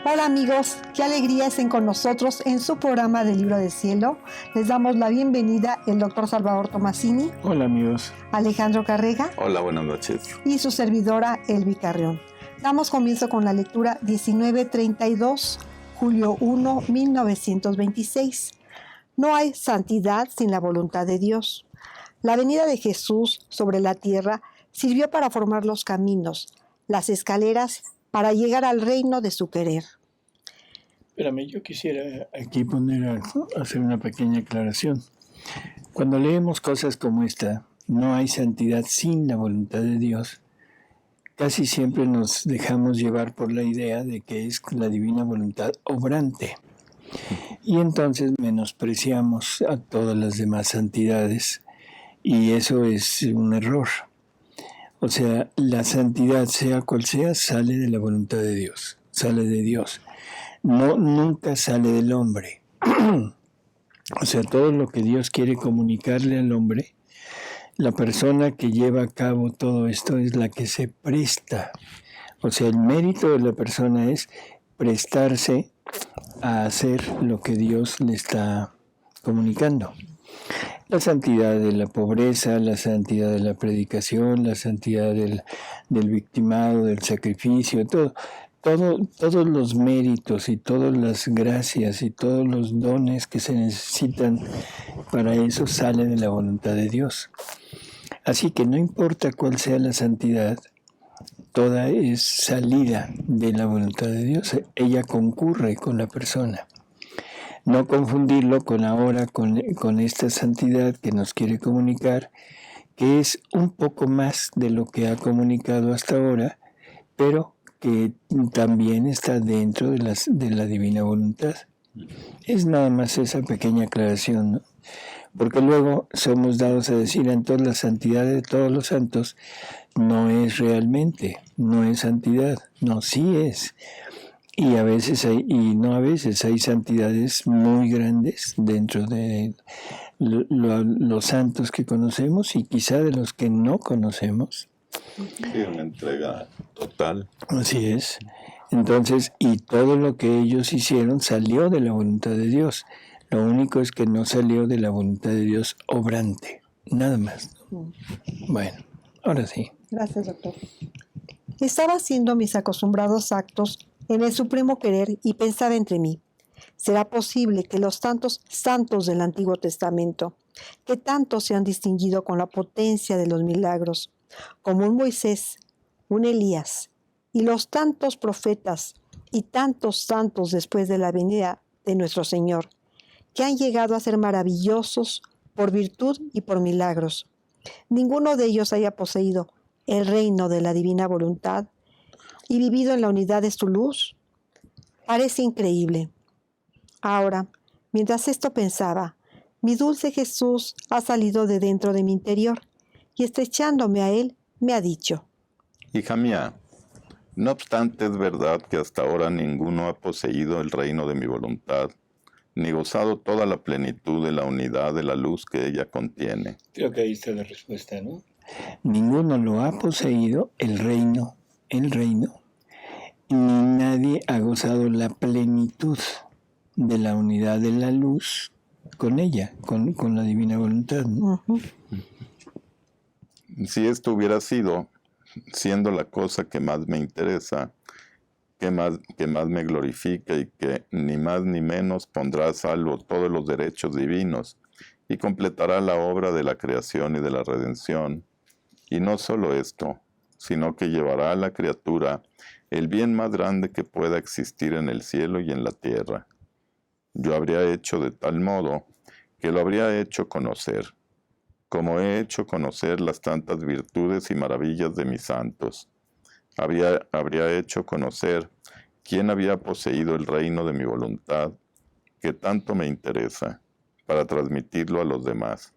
Hola amigos, qué alegría estén con nosotros en su programa del Libro del Cielo. Les damos la bienvenida el doctor Salvador Tomasini. Hola amigos. Alejandro Carrega. Hola, buenas noches. Y su servidora Elvi Carrión. Damos comienzo con la lectura 1932, julio 1, 1926. No hay santidad sin la voluntad de Dios. La venida de Jesús sobre la tierra sirvió para formar los caminos, las escaleras para llegar al reino de su querer. Espérame, yo quisiera aquí hacer una pequeña aclaración. Cuando leemos cosas como esta, no hay santidad sin la voluntad de Dios, casi siempre nos dejamos llevar por la idea de que es la divina voluntad obrante. Y entonces menospreciamos a todas las demás santidades, y eso es un error. O sea, la santidad, sea cual sea, sale de la voluntad de Dios, sale de Dios. No, nunca sale del hombre. O sea, todo lo que Dios quiere comunicarle al hombre, la persona que lleva a cabo todo esto es la que se presta. O sea, el mérito de la persona es prestarse a hacer lo que Dios le está comunicando. La santidad de la pobreza, la santidad de la predicación, la santidad del victimado, del sacrificio, todos los méritos y todas las gracias y todos los dones que se necesitan para eso salen de la voluntad de Dios. Así que no importa cuál sea la santidad, toda es salida de la voluntad de Dios. Ella concurre con la persona. No confundirlo con esta santidad que nos quiere comunicar, que es un poco más de lo que ha comunicado hasta ahora, pero que también está dentro de la divina voluntad. Es nada más esa pequeña aclaración, ¿no? Porque luego somos dados a decir entonces la santidad de todos los santos no es realmente, no es santidad, no, sí es. Y hay santidades muy grandes dentro de los santos que conocemos y quizá de los que no conocemos. Sí, una entrega total. Así es. Entonces, y todo lo que ellos hicieron salió de la voluntad de Dios. Lo único es que no salió de la voluntad de Dios obrante. Nada más. Bueno, ahora sí. Gracias, doctor. Estaba haciendo mis acostumbrados actos en el supremo querer y pensaba entre mí, ¿será posible que los tantos santos del Antiguo Testamento, que tanto se han distinguido con la potencia de los milagros, como un Moisés, un Elías, y los tantos profetas y tantos santos después de la venida de nuestro Señor, que han llegado a ser maravillosos por virtud y por milagros, ninguno de ellos haya poseído el reino de la divina voluntad y vivido en la unidad de su luz? Parece increíble. Ahora, mientras esto pensaba, mi dulce Jesús ha salido de dentro de mi interior y estrechándome a él, me ha dicho: Hija mía, no obstante es verdad que hasta ahora ninguno ha poseído el reino de mi voluntad, ni gozado toda la plenitud de la unidad de la luz que ella contiene. Creo que ahí está la respuesta, ¿no? Ninguno lo ha poseído, el reino, ni nadie ha gozado la plenitud de la unidad de la luz con ella, con la divina voluntad, ¿no? Uh-huh. Si esto hubiera siendo la cosa que más me interesa, que más me glorifica y que ni más ni menos pondrá a salvo todos los derechos divinos y completará la obra de la creación y de la redención. Y no solo esto, sino que llevará a la criatura el bien más grande que pueda existir en el cielo y en la tierra. Yo habría hecho de tal modo que lo habría hecho conocer, como he hecho conocer las tantas virtudes y maravillas de mis santos. Habría hecho conocer quién había poseído el reino de mi voluntad, que tanto me interesa, para transmitirlo a los demás,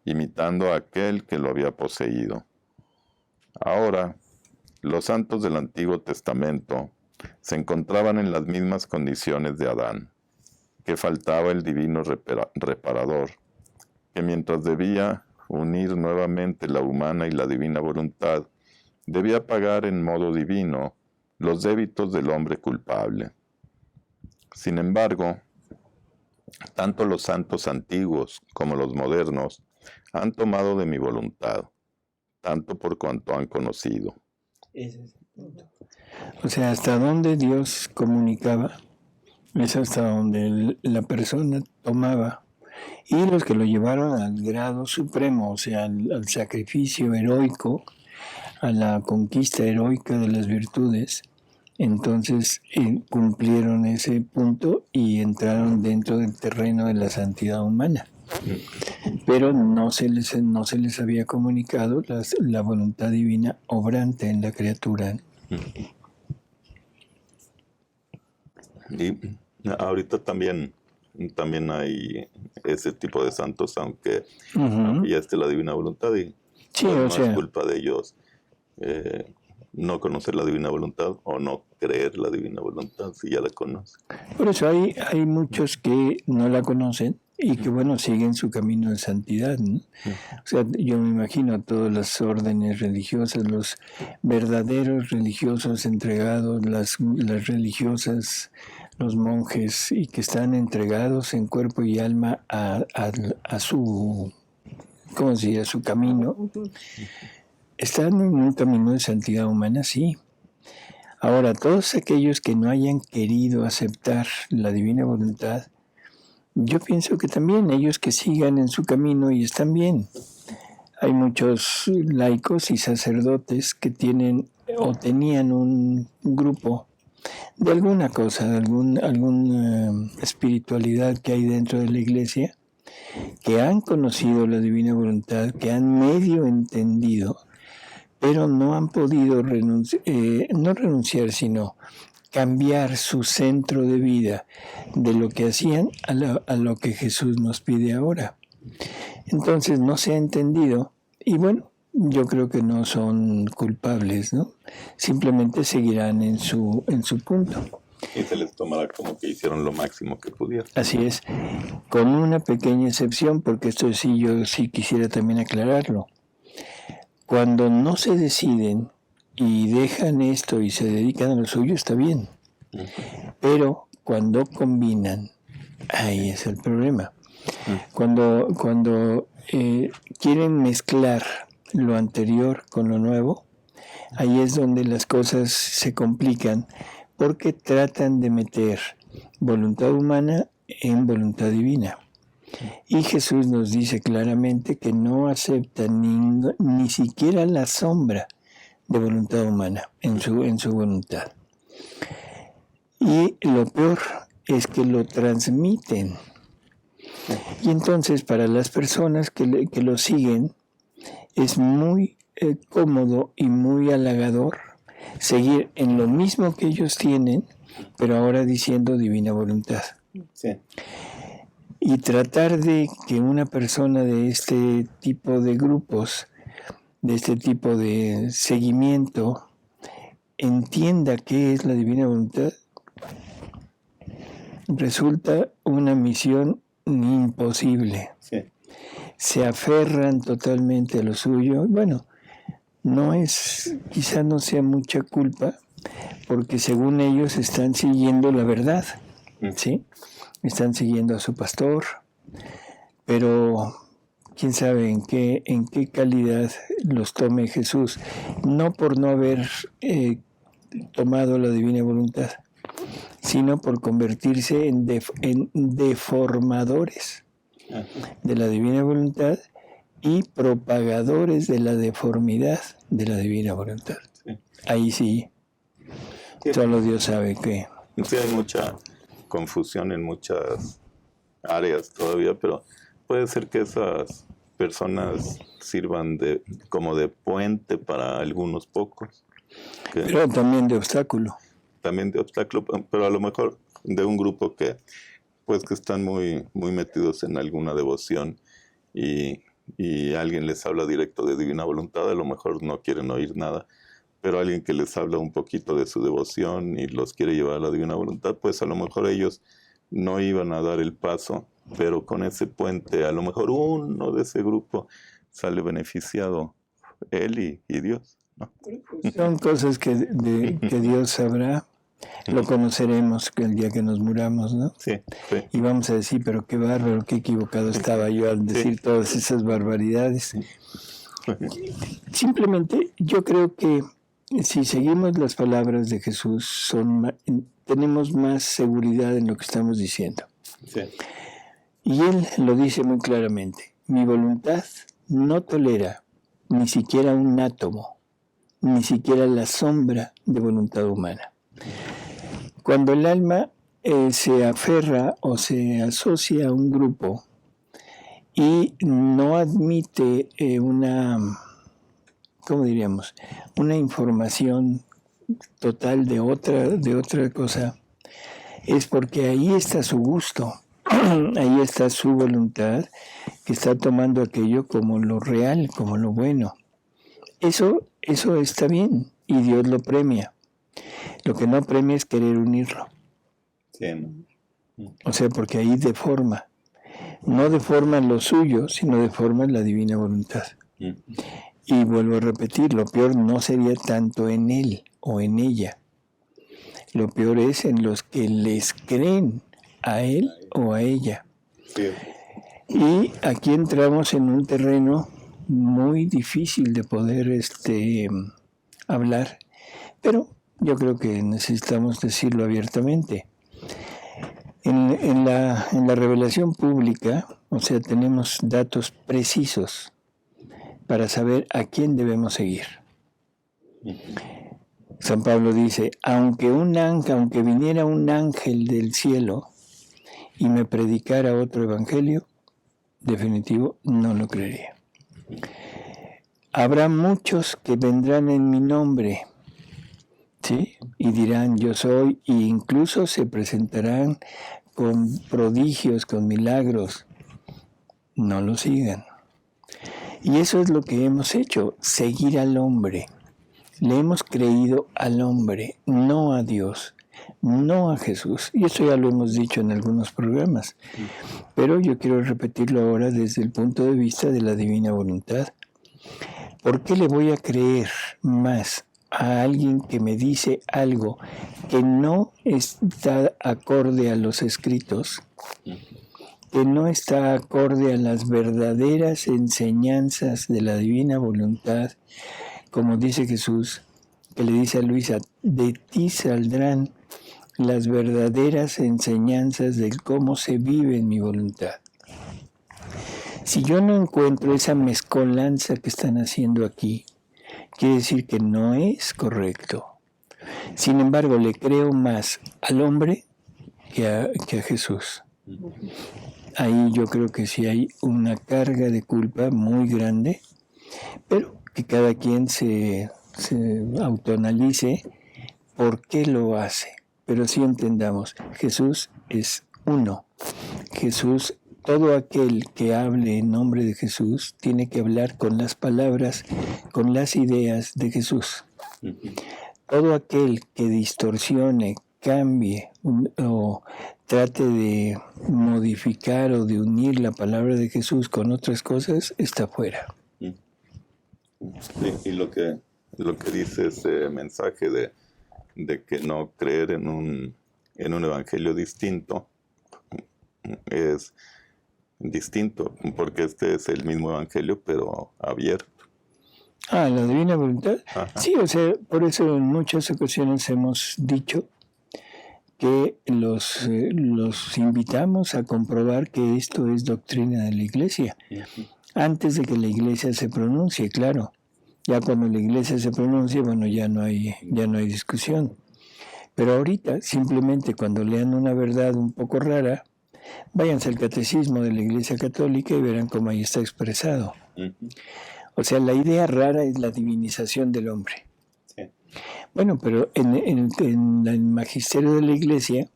imitando a aquel que lo había poseído. Ahora, los santos del Antiguo Testamento se encontraban en las mismas condiciones de Adán, que faltaba el divino reparador, que mientras debía unir nuevamente la humana y la divina voluntad, debía pagar en modo divino los débitos del hombre culpable. Sin embargo, tanto los santos antiguos como los modernos han tomado de mi voluntad, tanto por cuanto han conocido. Ese es el punto. O sea, hasta donde Dios comunicaba, es hasta donde la persona tomaba. Y los que lo llevaron al grado supremo, o sea, al sacrificio heroico, a la conquista heroica de las virtudes, entonces cumplieron ese punto y entraron dentro del terreno de la santidad humana. Pero no se les había comunicado la voluntad divina obrante en la criatura. Y ahorita también hay ese tipo de santos, aunque ya esté la divina voluntad, y sí, pues, o no sea, es culpa de ellos no conocer la divina voluntad o no creer la divina voluntad si ya la conocen. por eso hay muchos que no la conocen y que, bueno, siguen su camino de santidad, ¿no? O sea, yo me imagino a todas las órdenes religiosas, los verdaderos religiosos entregados, las religiosas, los monjes, y que están entregados en cuerpo y alma a su, ¿cómo se dice?, a su camino. Están en un camino de santidad humana, sí. Ahora, todos aquellos que no hayan querido aceptar la divina voluntad, yo pienso que también ellos que sigan en su camino y están bien. Hay muchos laicos y sacerdotes que tienen o tenían un grupo de alguna cosa, de alguna espiritualidad que hay dentro de la iglesia, que han conocido la divina voluntad, que han medio entendido, pero no han podido no renunciar, sino cambiar su centro de vida de lo que hacían a lo que Jesús nos pide ahora. Entonces no se ha entendido y bueno, yo creo que no son culpables, ¿no? Simplemente seguirán en su punto. Y se les tomará como que hicieron lo máximo que pudieron. Así es, con una pequeña excepción, porque esto sí yo sí quisiera también aclararlo. Cuando no se deciden y dejan esto y se dedican a lo suyo, está bien. Pero cuando combinan, ahí es el problema. Cuando quieren mezclar lo anterior con lo nuevo, ahí es donde las cosas se complican, porque tratan de meter voluntad humana en voluntad divina. Y Jesús nos dice claramente que no acepta ni siquiera la sombra de voluntad humana en su voluntad. Y lo peor es que lo transmiten. Y entonces para las personas que lo siguen es muy cómodo y muy halagador seguir en lo mismo que ellos tienen, pero ahora diciendo divina voluntad. Sí. Y tratar de que una persona de este tipo de grupos, de este tipo de seguimiento, entienda qué es la divina voluntad, resulta una misión imposible. Sí. Se aferran totalmente a lo suyo. Bueno, quizá no sea mucha culpa, porque según ellos están siguiendo la verdad, ¿sí? Están siguiendo a su pastor, pero quién sabe en qué calidad los tome Jesús, no por no haber tomado la divina voluntad, sino por convertirse en deformadores de la divina voluntad y propagadores de la deformidad de la divina voluntad. Sí. Ahí sí, solo Dios sabe qué. Sí, hay mucha confusión en muchas áreas todavía, pero puede ser que esas personas sirvan como de puente para algunos pocos. Pero también de obstáculo. También de obstáculo, pero a lo mejor de un grupo que están muy, muy metidos en alguna devoción y alguien les habla directo de divina voluntad, a lo mejor no quieren oír nada, pero alguien que les habla un poquito de su devoción y los quiere llevar a la divina voluntad, pues a lo mejor ellos no iban a dar el paso, pero con ese puente a lo mejor uno de ese grupo sale beneficiado, él y Dios, ¿no? Son cosas que Dios sabrá. Lo conoceremos el día que nos muramos, ¿no? Sí, sí. Y vamos a decir, pero qué bárbaro, qué equivocado estaba yo al decir todas esas barbaridades. Simplemente yo creo que si seguimos las palabras de Jesús, tenemos más seguridad en lo que estamos diciendo. Sí. Y Él lo dice muy claramente. Mi voluntad no tolera ni siquiera un átomo, ni siquiera la sombra de voluntad humana. Cuando el alma se aferra o se asocia a un grupo y no admite ¿cómo diríamos? Una información total de otra cosa, es porque ahí está su gusto, ahí está su voluntad, que está tomando aquello como lo real, como lo bueno. Eso está bien y Dios lo premia. Lo que no premia es querer unirlo. Sí, ¿no? O sea, porque ahí deforma. No deforma lo suyo, sino deforma la divina voluntad. Y vuelvo a repetir, lo peor no sería tanto en él o en ella. Lo peor es en los que les creen a él o a ella. Sí. Y aquí entramos en un terreno muy difícil de poder hablar, pero yo creo que necesitamos decirlo abiertamente. En la revelación pública, o sea, tenemos datos precisos para saber a quién debemos seguir. San Pablo dice, aunque viniera un ángel del cielo y me predicara otro evangelio, definitivo, no lo creería. Habrá muchos que vendrán en mi nombre, ¿sí? Y dirán, yo soy, e incluso se presentarán con prodigios, con milagros. No lo sigan. Y eso es lo que hemos hecho, seguir al hombre. Le hemos creído al hombre, no a Dios, no a Jesús. Y eso ya lo hemos dicho en algunos programas. Pero yo quiero repetirlo ahora desde el punto de vista de la divina voluntad. ¿Por qué le voy a creer más a alguien que me dice algo que no está acorde a los escritos, que no está acorde a las verdaderas enseñanzas de la divina voluntad? Como dice Jesús, que le dice a Luisa, de ti saldrán las verdaderas enseñanzas de cómo se vive en mi voluntad. Si yo no encuentro esa mezcolanza que están haciendo aquí, quiere decir que no es correcto. Sin embargo, le creo más al hombre que a Jesús. Ahí yo creo que sí hay una carga de culpa muy grande, pero que cada quien se autoanalice por qué lo hace. Pero sí entendamos, Jesús es uno. Jesús, todo aquel que hable en nombre de Jesús, tiene que hablar con las palabras, con las ideas de Jesús. Todo aquel que distorsione, cambie o trate de modificar o de unir la palabra de Jesús con otras cosas, está fuera. Sí, y lo que dice ese mensaje de que no creer en un evangelio distinto es distinto, porque este es el mismo evangelio, pero abierto. Ah, la divina voluntad. Ajá. Sí, o sea, por eso en muchas ocasiones hemos dicho que los invitamos a comprobar que esto es doctrina de la Iglesia. Antes de que la Iglesia se pronuncie, claro. Ya cuando la Iglesia se pronuncie, bueno, ya no hay discusión. Pero ahorita, simplemente cuando lean una verdad un poco rara, váyanse al catecismo de la Iglesia Católica y verán cómo ahí está expresado. O sea, la idea rara es la divinización del hombre. Sí. Bueno, pero en el magisterio de la Iglesia,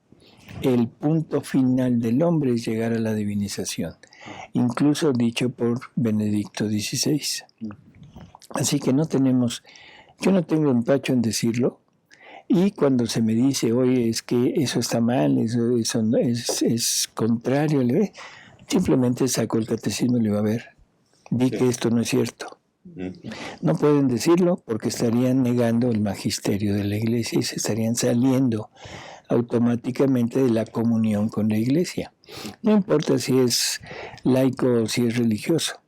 el punto final del hombre es llegar a la divinización, incluso dicho por Benedicto XVI. Así que yo no tengo empacho en decirlo, y cuando se me dice, oye, es que eso está mal, eso es contrario, simplemente saco el catecismo y le digo, a ver, di que esto no es cierto. No pueden decirlo porque estarían negando el magisterio de la iglesia y se estarían saliendo automáticamente de la comunión con la iglesia. No importa si es laico o si es religioso.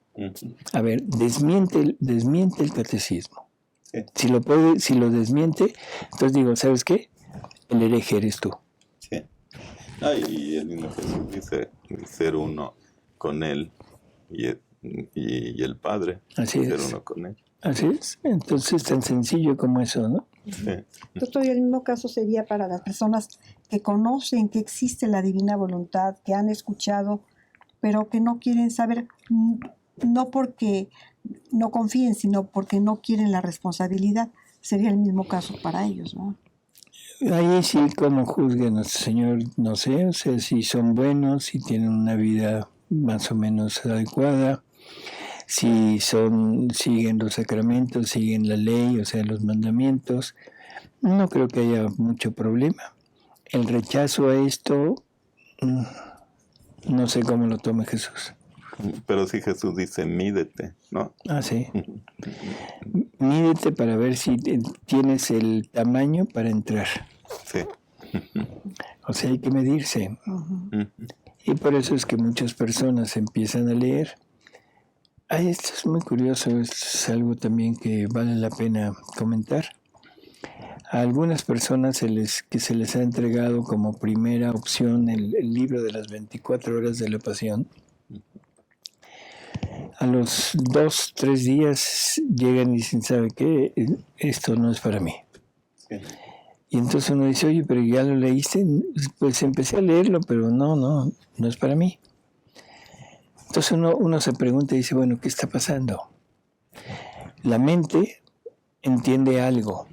A ver, desmiente el catecismo. Sí. Si lo desmiente, entonces digo, ¿sabes qué? El hereje eres tú. Sí. Y el mismo Jesús dice ser uno con Él y el Padre. Así ser es. uno con Él. Así es. Entonces, tan sencillo como eso, ¿no? Sí. Doctor, y el mismo caso sería para las personas que conocen que existe la divina voluntad, que han escuchado, pero que no quieren saber, no porque no confíen, sino porque no quieren la responsabilidad. Sería el mismo caso para ellos, ¿no? Ahí sí, como juzgue nuestro Señor, no sé, o sea, si son buenos, si tienen una vida más o menos adecuada, si siguen los sacramentos, siguen la ley, o sea, los mandamientos, no creo que haya mucho problema. El rechazo a esto, no sé cómo lo tome Jesús. Pero sí Jesús dice, mídete, ¿no? Ah, sí. Mídete para ver si tienes el tamaño para entrar. Sí. O sea, hay que medirse. Y por eso es que muchas personas empiezan a leer. Esto es muy curioso, es algo también que vale la pena comentar. A algunas personas se les ha entregado como primera opción el libro de las 24 horas de la pasión. A los 2, 3 días llegan y dicen, ¿sabe qué? Esto no es para mí. Sí. Y entonces uno dice, oye, pero ¿ya lo leíste? Pues empecé a leerlo, pero no es para mí. Entonces uno se pregunta y dice, bueno, ¿qué está pasando? La mente entiende algo,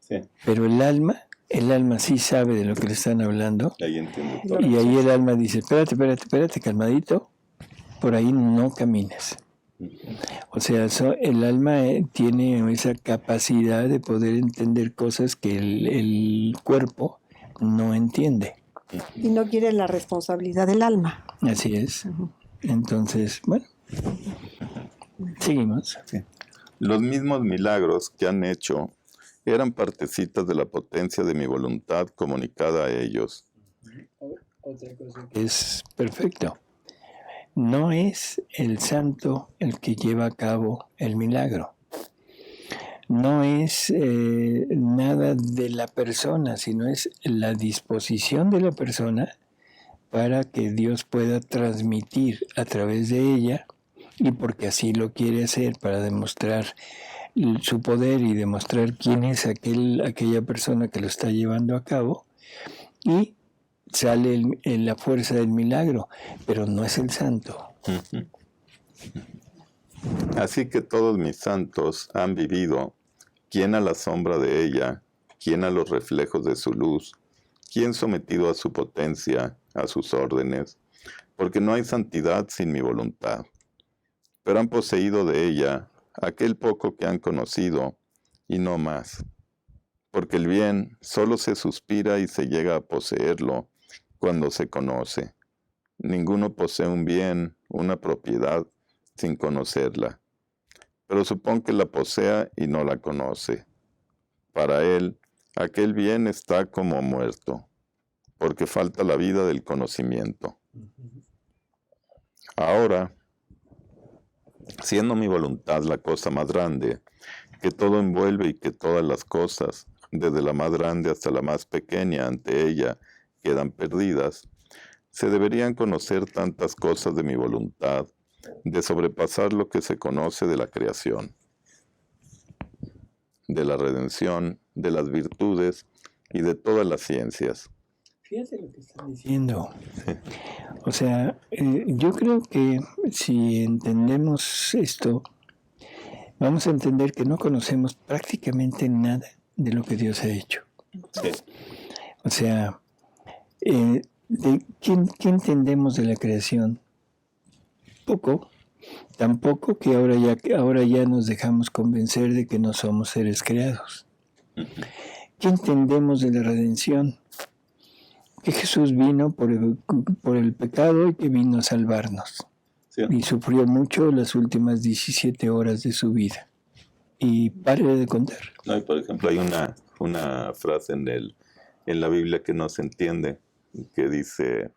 Sí. pero el alma sí sabe de lo que le están hablando. Ahí entiendo todo. Y ahí el alma dice, espérate, calmadito, por ahí no camines. O sea, el alma tiene esa capacidad de poder entender cosas que el cuerpo no entiende. Y no quiere la responsabilidad del alma. Así es. Entonces, bueno, seguimos. Sí. Los mismos milagros que han hecho eran partecitas de la potencia de mi voluntad comunicada a ellos. Otra cosa que es perfecto. No es el santo el que lleva a cabo el milagro. No es nada de la persona, sino es la disposición de la persona para que Dios pueda transmitir a través de ella, y porque así lo quiere hacer para demostrar su poder y demostrar quién es aquella persona que lo está llevando a cabo, y sale la fuerza del milagro, pero no es el santo. Así que todos mis santos han vivido, quien a la sombra de ella, quien a los reflejos de su luz, quien sometido a su potencia, a sus órdenes, porque no hay santidad sin mi voluntad. Pero han poseído de ella aquel poco que han conocido, y no más. Porque el bien solo se suspira y se llega a poseerlo cuando se conoce. Ninguno posee un bien, una propiedad, sin conocerla. Pero supón que la posea y no la conoce. Para él, aquel bien está como muerto, porque falta la vida del conocimiento. Ahora, siendo mi voluntad la cosa más grande, que todo envuelve y que todas las cosas, desde la más grande hasta la más pequeña ante ella, quedan perdidas, se deberían conocer tantas cosas de mi voluntad, de sobrepasar lo que se conoce de la creación, de la redención, de las virtudes y de todas las ciencias. Fíjate lo que están diciendo. O sea, yo creo que si entendemos esto, vamos a entender que no conocemos prácticamente nada de lo que Dios ha hecho. Sí. O sea, ¿qué entendemos de la creación? Poco. Tampoco que ahora ya nos dejamos convencer de que no somos seres creados. ¿Qué entendemos de la redención? Que Jesús vino por el pecado y que vino a salvarnos. Sí. Y sufrió mucho las últimas 17 horas de su vida. Y pare de contar. No, y por ejemplo, hay una frase en la Biblia que no se entiende, que dice,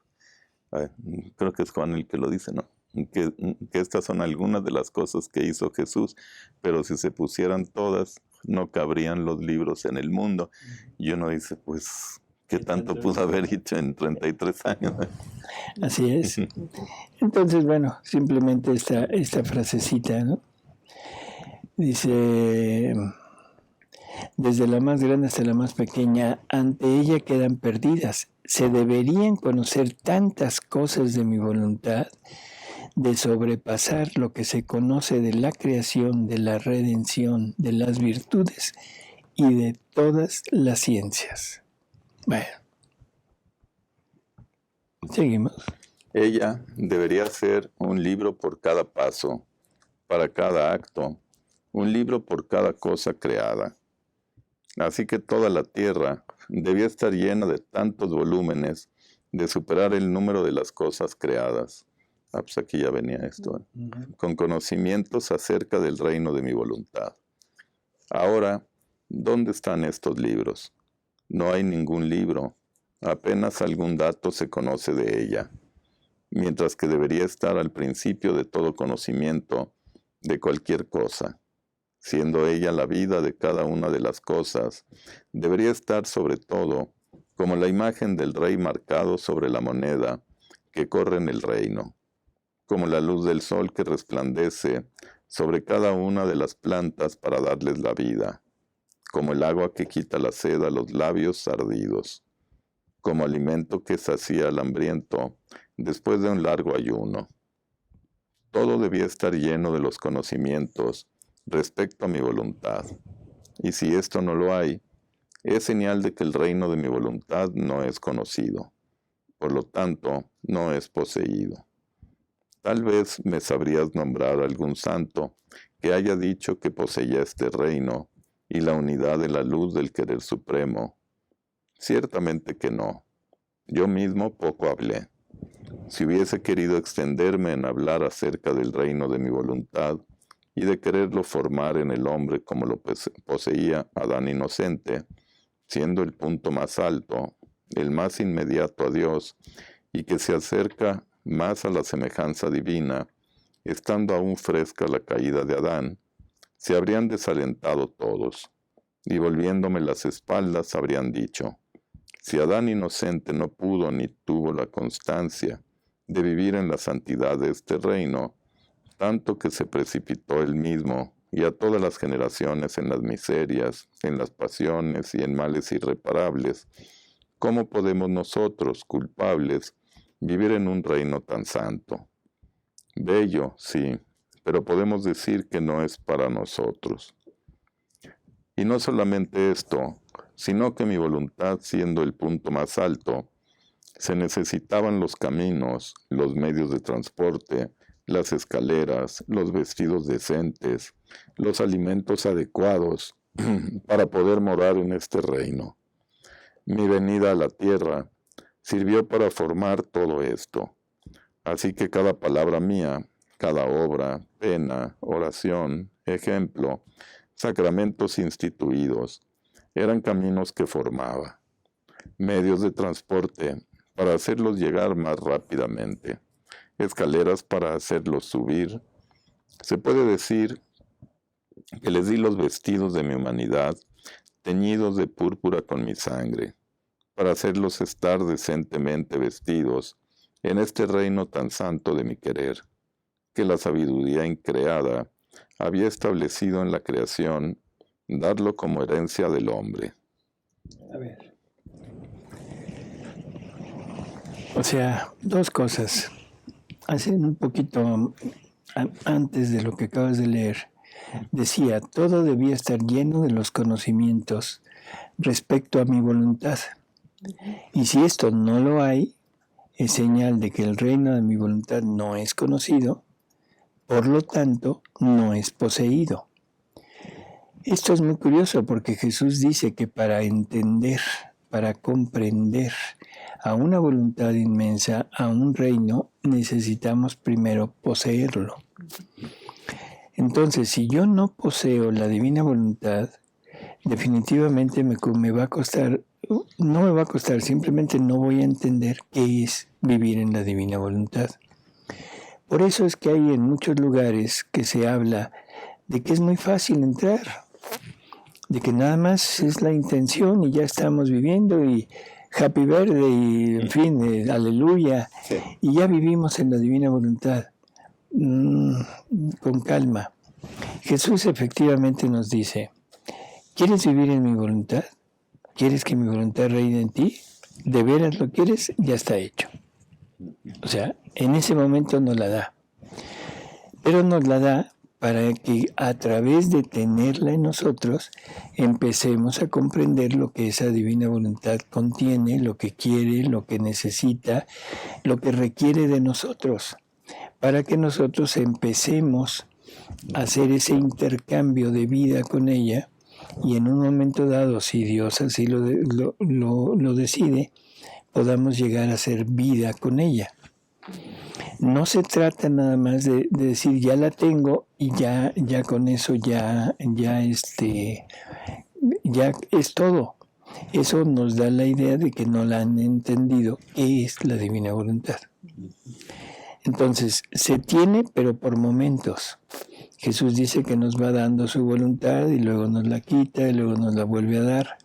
creo que es Juan el que lo dice, ¿no? Que estas son algunas de las cosas que hizo Jesús, pero si se pusieran todas, no cabrían los libros en el mundo. Y uno dice, pues, ¿qué tanto pudo haber hecho en 33 años? Así es. Entonces, bueno, simplemente esta frasecita, ¿no? Dice, desde la más grande hasta la más pequeña, ante ella quedan perdidas. Se deberían conocer tantas cosas de mi voluntad, de sobrepasar lo que se conoce de la creación, de la redención, de las virtudes y de todas las ciencias. Bueno, seguimos. Ella debería ser un libro por cada paso, para cada acto, un libro por cada cosa creada. Así que toda la tierra debía estar llena de tantos volúmenes de superar el número de las cosas creadas. Pues aquí ya venía esto, con conocimientos acerca del reino de mi voluntad. Ahora, ¿dónde están estos libros? No hay ningún libro, apenas algún dato se conoce de ella, mientras que debería estar al principio de todo conocimiento de cualquier cosa. Siendo ella la vida de cada una de las cosas, debería estar sobre todo como la imagen del rey marcado sobre la moneda que corre en el reino, como la luz del sol que resplandece sobre cada una de las plantas para darles la vida, como el agua que quita la sed a los labios ardidos, como alimento que sacía al hambriento después de un largo ayuno. Todo debía estar lleno de los conocimientos respecto a mi voluntad, y si esto no lo hay, es señal de que el reino de mi voluntad no es conocido, por lo tanto, no es poseído. Tal vez me sabrías nombrar algún santo que haya dicho que poseía este reino y la unidad de la luz del querer supremo. Ciertamente que no. Yo mismo poco hablé. Si hubiese querido extenderme en hablar acerca del reino de mi voluntad y de quererlo formar en el hombre como lo poseía Adán inocente, siendo el punto más alto, el más inmediato a Dios, y que se acerca más a la semejanza divina, estando aún fresca la caída de Adán, se habrían desalentado todos, y volviéndome las espaldas habrían dicho, si Adán inocente no pudo ni tuvo la constancia de vivir en la santidad de este reino, tanto que se precipitó él mismo y a todas las generaciones en las miserias, en las pasiones y en males irreparables, ¿cómo podemos nosotros, culpables, vivir en un reino tan santo? Bello, sí, pero podemos decir que no es para nosotros. Y no solamente esto, sino que mi voluntad siendo el punto más alto, se necesitaban los caminos, los medios de transporte, las escaleras, los vestidos decentes, los alimentos adecuados para poder morar en este reino. Mi venida a la tierra sirvió para formar todo esto. Así que cada palabra mía, cada obra, pena, oración, ejemplo, sacramentos instituidos, eran caminos que formaba, medios de transporte para hacerlos llegar más rápidamente, escaleras para hacerlos subir. Se puede decir que les di los vestidos de mi humanidad, teñidos de púrpura con mi sangre, para hacerlos estar decentemente vestidos en este reino tan santo de mi querer, que la sabiduría increada había establecido en la creación, darlo como herencia del hombre. A ver. O sea, dos cosas. Hace un poquito antes de lo que acabas de leer, decía, todo debía estar lleno de los conocimientos respecto a mi voluntad. Y si esto no lo hay, es señal de que el reino de mi voluntad no es conocido, por lo tanto, no es poseído. Esto es muy curioso porque Jesús dice que para entender, para comprender a una voluntad inmensa, a un reino, necesitamos primero poseerlo. Entonces, si yo no poseo la divina voluntad, definitivamente me va a costar, no me va a costar, simplemente no voy a entender qué es vivir en la divina voluntad. Por eso es que hay en muchos lugares que se habla de que es muy fácil entrar, de que nada más es la intención y ya estamos viviendo y happy birthday y en fin, aleluya, Sí. y ya vivimos en la divina voluntad. Con calma. Jesús efectivamente nos dice, ¿quieres vivir en mi voluntad? ¿Quieres que mi voluntad reine en ti? ¿De veras lo quieres? Ya está hecho. O sea, en ese momento nos la da. Pero nos la da para que a través de tenerla en nosotros empecemos a comprender lo que esa divina voluntad contiene, lo que quiere, lo que necesita, lo que requiere de nosotros, para que nosotros empecemos a hacer ese intercambio de vida con ella y en un momento dado, si Dios así lo decide, podamos llegar a hacer vida con ella. No se trata nada más de decir ya la tengo y ya con eso ya es todo. Eso nos da la idea de que no la han entendido qué es la divina voluntad. Entonces, se tiene, pero por momentos. Jesús dice que nos va dando su voluntad y luego nos la quita y luego nos la vuelve a dar.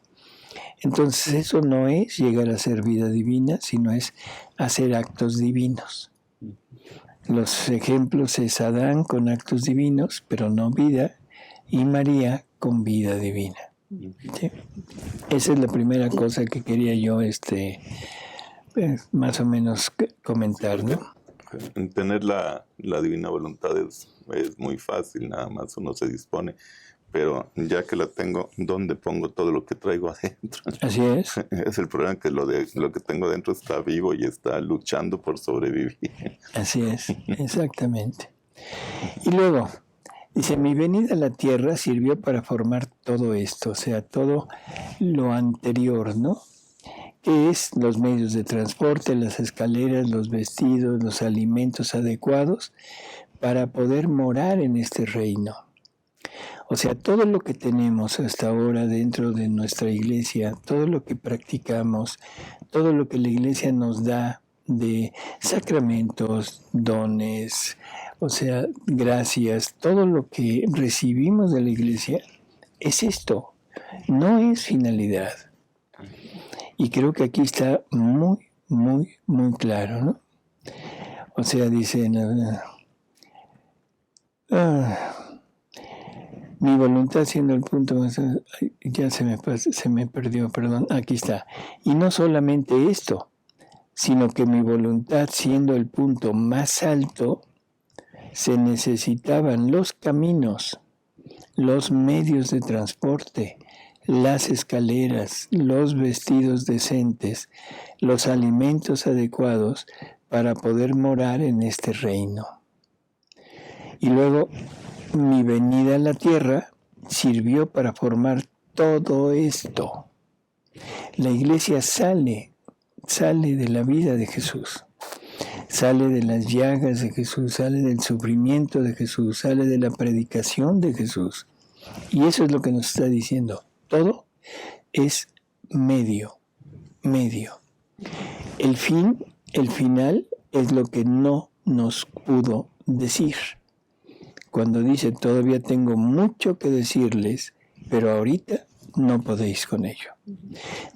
Entonces, eso no es llegar a ser vida divina, sino es hacer actos divinos. Los ejemplos es Adán con actos divinos, pero no vida, y María con vida divina. ¿Sí? Esa es la primera cosa que quería yo más o menos comentar, ¿no? Tener la divina voluntad es muy fácil, nada más uno se dispone. Pero ya que la tengo, ¿dónde pongo todo lo que traigo adentro? Así es. Es el problema, que lo que tengo adentro está vivo y está luchando por sobrevivir. Así es, exactamente. Y luego, dice, mi venida a la tierra sirvió para formar todo esto, o sea, todo lo anterior, ¿no? Que es los medios de transporte, las escaleras, los vestidos, los alimentos adecuados para poder morar en este reino. O sea, todo lo que tenemos hasta ahora dentro de nuestra iglesia, todo lo que practicamos, todo lo que la iglesia nos da de sacramentos, dones, o sea, gracias, todo lo que recibimos de la iglesia es esto, no es finalidad. Y creo que aquí está muy, muy, muy claro, ¿no? O sea, dice... mi voluntad siendo el punto más... Ya se me perdió, perdón. Aquí está. Y no solamente esto, sino que mi voluntad siendo el punto más alto, se necesitaban los caminos, los medios de transporte, las escaleras, los vestidos decentes, los alimentos adecuados para poder morar en este reino. Y luego... mi venida a la tierra sirvió para formar todo esto. La iglesia sale de la vida de Jesús, sale de las llagas de Jesús, sale del sufrimiento de Jesús, sale de la predicación de Jesús. Y eso es lo que nos está diciendo. Todo es medio. El final es lo que no nos pudo decir. Cuando dice, todavía tengo mucho que decirles, pero ahorita no podéis con ello.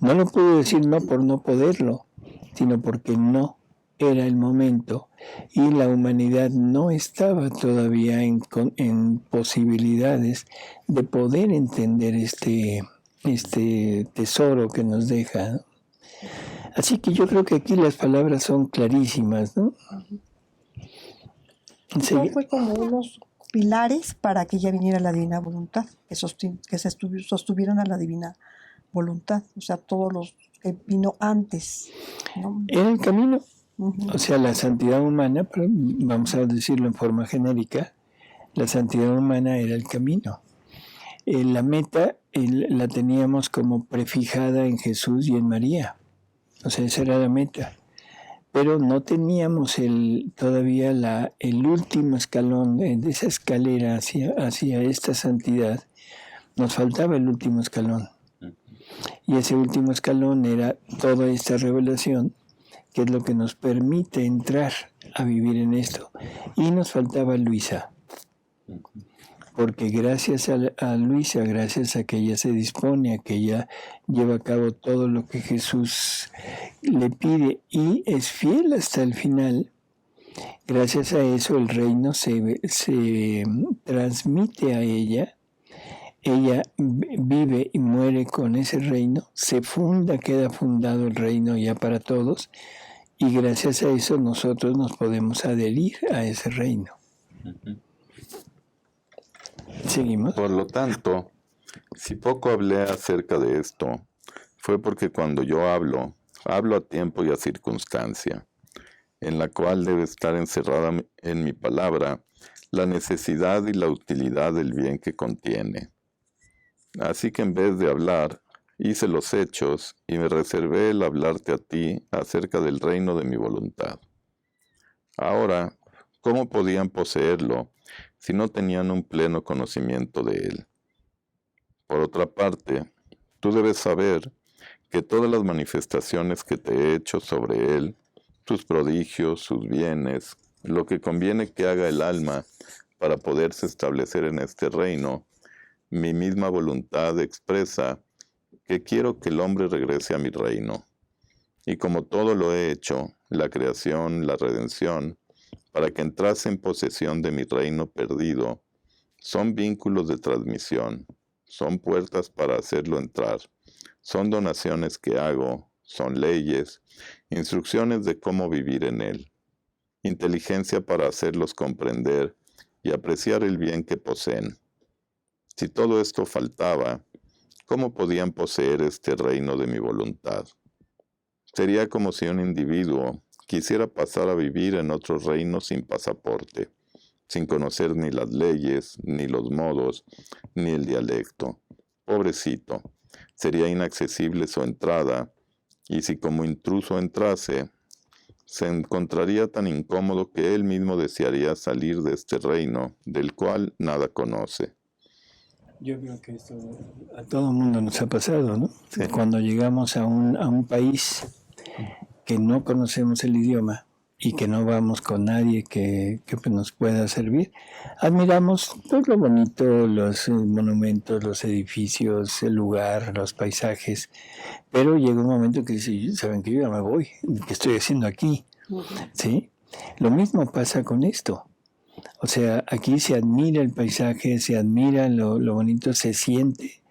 No lo puedo decir no por no poderlo, sino porque no era el momento y la humanidad no estaba todavía en posibilidades de poder entender este tesoro que nos deja. Así que yo creo que aquí las palabras son clarísimas, ¿no? Fue como unos pilares para que ya viniera la divina voluntad, que sostuvieron a la divina voluntad, o sea, todos los que vino antes, ¿no? Era el camino, o sea, la santidad humana, vamos a decirlo en forma genérica, la santidad humana era el camino. La meta la teníamos como prefijada en Jesús y en María. O sea, esa era la meta. Pero no teníamos todavía el último escalón de esa escalera hacia esta santidad. Nos faltaba el último escalón. Y ese último escalón era toda esta revelación, que es lo que nos permite entrar a vivir en esto. Y nos faltaba Luisa. Porque gracias a Luisa, gracias a que ella se dispone, a que ella lleva a cabo todo lo que Jesús le pide y es fiel hasta el final, gracias a eso el reino se transmite a ella vive y muere con ese reino, queda fundado el reino ya para todos y gracias a eso nosotros nos podemos adherir a ese reino. Seguimos. Por lo tanto, si poco hablé acerca de esto, fue porque cuando yo hablo a tiempo y a circunstancia, en la cual debe estar encerrada en mi palabra la necesidad y la utilidad del bien que contiene. Así que en vez de hablar, hice los hechos y me reservé el hablarte a ti acerca del reino de mi voluntad. Ahora, ¿cómo podían poseerlo si no tenían un pleno conocimiento de él? Por otra parte, tú debes saber que todas las manifestaciones que te he hecho sobre él, sus prodigios, sus bienes, lo que conviene que haga el alma para poderse establecer en este reino, mi misma voluntad expresa que quiero que el hombre regrese a mi reino. Y como todo lo he hecho, la creación, la redención, para que entrase en posesión de mi reino perdido, son vínculos de transmisión, son puertas para hacerlo entrar, son donaciones que hago, son leyes, instrucciones de cómo vivir en él, inteligencia para hacerlos comprender y apreciar el bien que poseen. Si todo esto faltaba, ¿cómo podían poseer este reino de mi voluntad? Sería como si un individuo quisiera pasar a vivir en otro reino sin pasaporte, sin conocer ni las leyes, ni los modos, ni el dialecto. Pobrecito, sería inaccesible su entrada, y si como intruso entrase, se encontraría tan incómodo que él mismo desearía salir de este reino, del cual nada conoce. Yo creo que esto a todo el mundo nos ha pasado, ¿no? Sí. Cuando llegamos a un país que no conocemos el idioma y que no vamos con nadie que nos pueda servir, admiramos todo lo bonito, los monumentos, los edificios, el lugar, los paisajes, pero llega un momento que dice, ¿saben qué? Yo ya me voy, ¿qué estoy haciendo aquí? ¿Sí? Lo mismo pasa con esto. O sea, aquí se admira el paisaje, se admira lo bonito, se siente,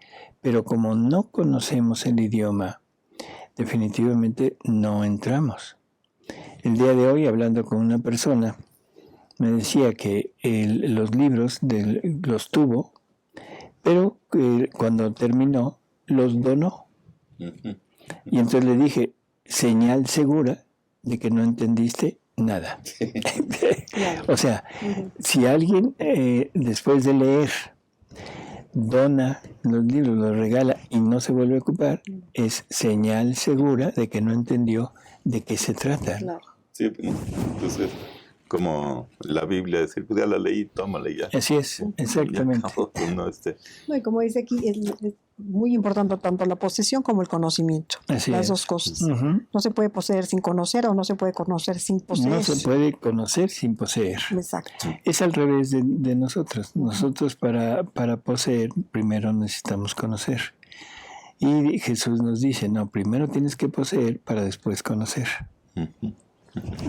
pero como no conocemos el idioma, definitivamente no entramos. El día de hoy, hablando con una persona, me decía que los libros los tuvo, pero cuando terminó, los donó. Y entonces le dije, señal segura de que no entendiste nada. O sea, si alguien después de leer dona los libros, los regala y no se vuelve a ocupar, es señal segura de que no entendió de qué se trata. Claro. Sí, entonces, como la Biblia, decir, pues ya la leí, tómala y ya. Así es, exactamente. Y acabó, pues, no, No, y como dice aquí, es muy importante tanto la posesión como el conocimiento. Así las es. dos cosas. Uh-huh. No se puede poseer sin conocer o no se puede conocer sin poseer. No se puede conocer sin poseer. Exacto. Es al revés de nosotros. Nosotros para poseer primero necesitamos conocer. Y Jesús nos dice, no, primero tienes que poseer para después conocer.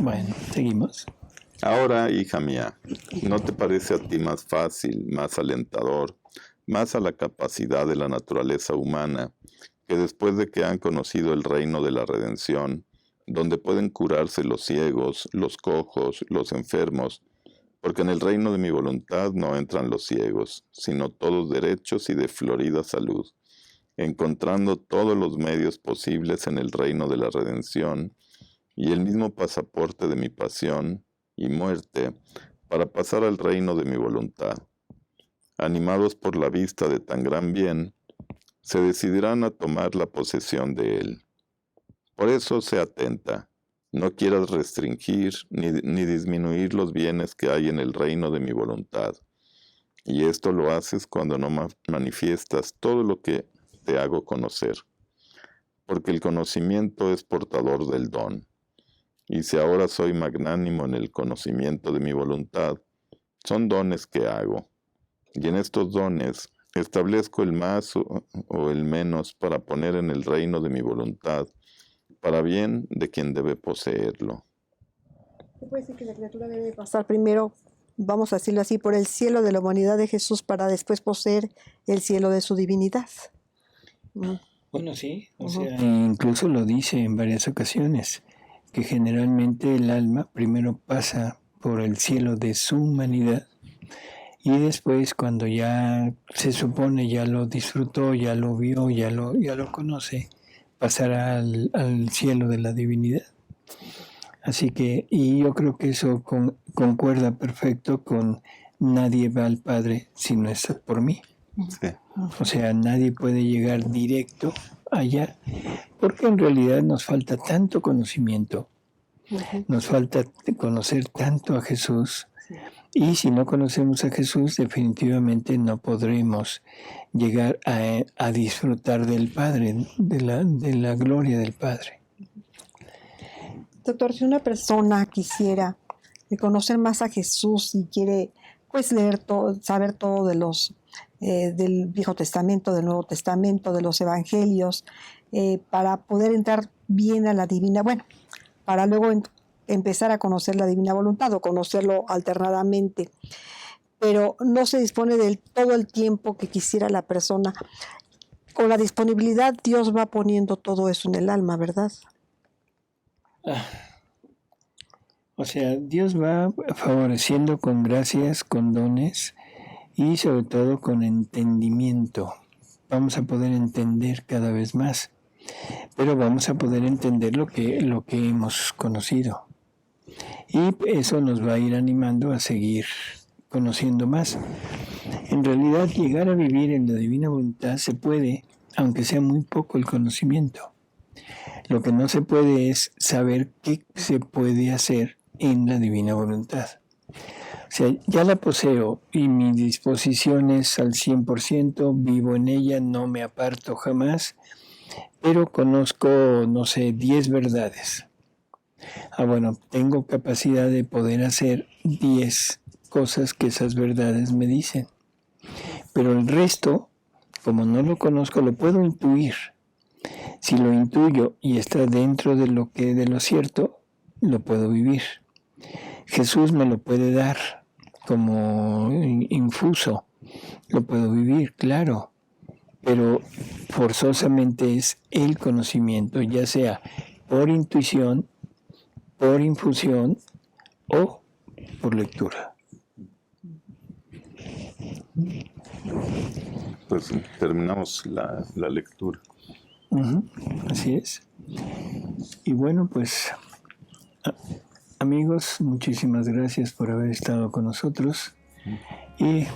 Bueno, seguimos. Ahora, hija mía, ¿no te parece a ti más fácil, más alentador, más a la capacidad de la naturaleza humana, que después de que han conocido el reino de la redención, donde pueden curarse los ciegos, los cojos, los enfermos, porque en el reino de mi voluntad no entran los ciegos, sino todos derechos y de florida salud, encontrando todos los medios posibles en el reino de la redención, y el mismo pasaporte de mi pasión y muerte para pasar al reino de mi voluntad. Animados por la vista de tan gran bien, se decidirán a tomar la posesión de él. Por eso sea atenta. No quieras restringir ni disminuir los bienes que hay en el reino de mi voluntad. Y esto lo haces cuando no manifiestas todo lo que te hago conocer. Porque el conocimiento es portador del don. Y si ahora soy magnánimo en el conocimiento de mi voluntad, son dones que hago. Y en estos dones establezco el más o el menos para poner en el reino de mi voluntad, para bien de quien debe poseerlo. Se puede decir que la criatura debe pasar primero, vamos a decirlo así, por el cielo de la humanidad de Jesús para después poseer el cielo de su divinidad. Bueno, sí, o sea, incluso lo dice en varias ocasiones, que generalmente el alma primero pasa por el cielo de su humanidad y después, cuando ya se supone ya lo disfrutó, ya lo vio, ya lo conoce, pasará al cielo de la divinidad. Así que, y yo creo que eso concuerda perfecto con nadie va al Padre si no es por mí. Sí. O sea, nadie puede llegar directo allá, porque en realidad nos falta tanto conocimiento, nos falta conocer tanto a Jesús, y si no conocemos a Jesús, definitivamente no podremos llegar a disfrutar del Padre, de la gloria del Padre. Doctor, si una persona quisiera conocer más a Jesús y quiere pues leer todo, saber todo de los del Viejo Testamento, del Nuevo Testamento, de los Evangelios, para poder entrar bien a la divina, bueno, para luego empezar a conocer la divina voluntad o conocerlo alternadamente, pero no se dispone de todo el tiempo que quisiera la persona. Con la disponibilidad, Dios va poniendo todo eso en el alma, ¿verdad? O sea, Dios va favoreciendo con gracias, con dones y sobre todo con entendimiento. Vamos a poder entender cada vez más, pero vamos a poder entender lo que hemos conocido. Y eso nos va a ir animando a seguir conociendo más. En realidad, llegar a vivir en la divina voluntad se puede, aunque sea muy poco el conocimiento. Lo que no se puede es saber qué se puede hacer en la divina voluntad. O sea, ya la poseo y mi disposición es al 100%, vivo en ella, no me aparto jamás, pero conozco, no sé, 10 verdades. Bueno, tengo capacidad de poder hacer 10 cosas que esas verdades me dicen. Pero el resto, como no lo conozco, lo puedo intuir. Si lo intuyo y está dentro de lo cierto, lo puedo vivir. Jesús me lo puede dar como infuso, lo puedo vivir, claro, pero forzosamente es el conocimiento, ya sea por intuición, por infusión o por lectura. Pues terminamos la lectura. Así es. Y bueno, pues amigos, muchísimas gracias por haber estado con nosotros. Y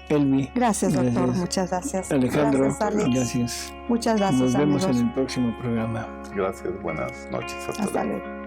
Elvi. Gracias, doctor. Muchas gracias. Alejandro, gracias, Alex. Gracias. Muchas gracias. Nos vemos amigos. en el próximo programa. Gracias, buenas noches. Hasta luego.